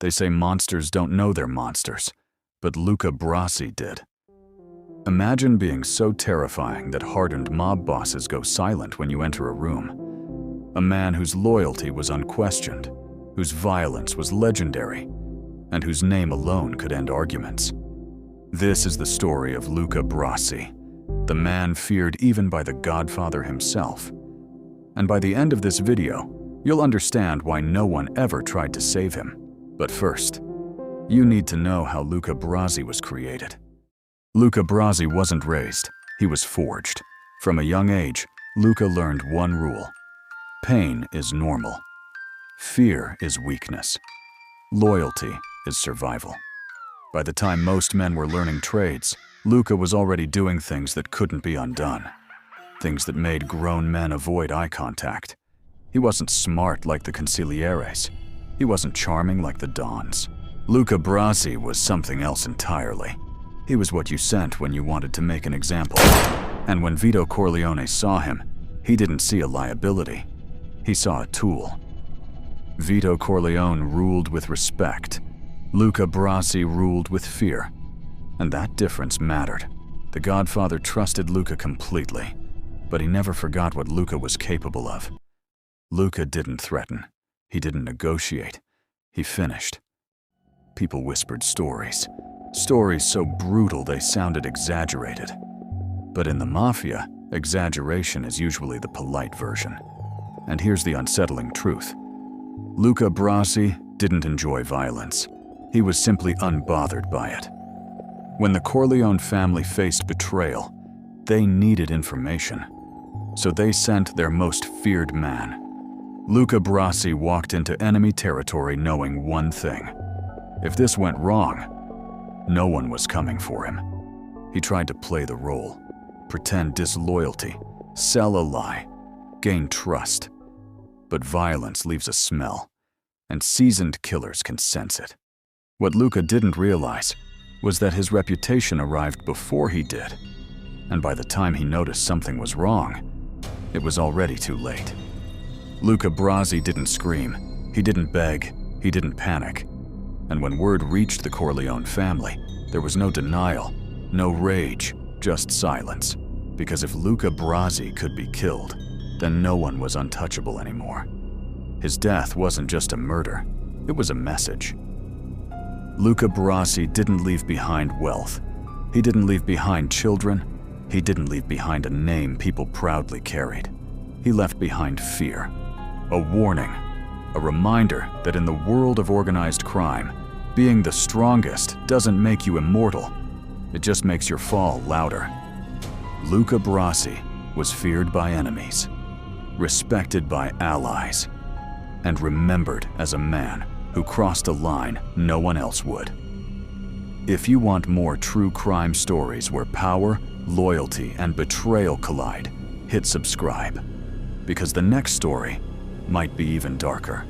They say monsters don't know they're monsters, but Luca Brasi did. Imagine being so terrifying that hardened mob bosses go silent when you enter a room. A man whose loyalty was unquestioned, whose violence was legendary, and whose name alone could end arguments. This is the story of Luca Brasi, the man feared even by the Godfather himself. And by the end of this video, you'll understand why no one ever tried to save him. But first, you need to know how Luca Brasi was created. Luca Brasi wasn't raised, he was forged. From a young age, Luca learned one rule: pain is normal. Fear is weakness. Loyalty is survival. By the time most men were learning trades, Luca was already doing things that couldn't be undone. Things that made grown men avoid eye contact. He wasn't smart like the consiglieres. He wasn't charming like the dons. Luca Brasi was something else entirely. He was what you sent when you wanted to make an example. And when Vito Corleone saw him, he didn't see a liability. He saw a tool. Vito Corleone ruled with respect. Luca Brasi ruled with fear. And that difference mattered. The Godfather trusted Luca completely, but he never forgot what Luca was capable of. Luca didn't threaten. He didn't negotiate. He finished. People whispered stories. Stories so brutal they sounded exaggerated. But in the Mafia, exaggeration is usually the polite version. And here's the unsettling truth. Luca Brasi didn't enjoy violence. He was simply unbothered by it. When the Corleone family faced betrayal, they needed information. So they sent their most feared man. Luca Brasi walked into enemy territory knowing one thing. If this went wrong, no one was coming for him. He tried to play the role, pretend disloyalty, sell a lie, gain trust. But violence leaves a smell, and seasoned killers can sense it. What Luca didn't realize was that his reputation arrived before he did, and by the time he noticed something was wrong, it was already too late. Luca Brasi didn't scream, he didn't beg, he didn't panic. And when word reached the Corleone family, there was no denial, no rage, just silence. Because if Luca Brasi could be killed, then no one was untouchable anymore. His death wasn't just a murder, it was a message. Luca Brasi didn't leave behind wealth. He didn't leave behind children. He didn't leave behind a name people proudly carried. He left behind fear. A warning, a reminder that in the world of organized crime, being the strongest doesn't make you immortal. It just makes your fall louder. Luca Brasi was feared by enemies, respected by allies, and remembered as a man who crossed a line no one else would. If you want more true crime stories where power, loyalty, and betrayal collide, hit subscribe, because the next story might be even darker.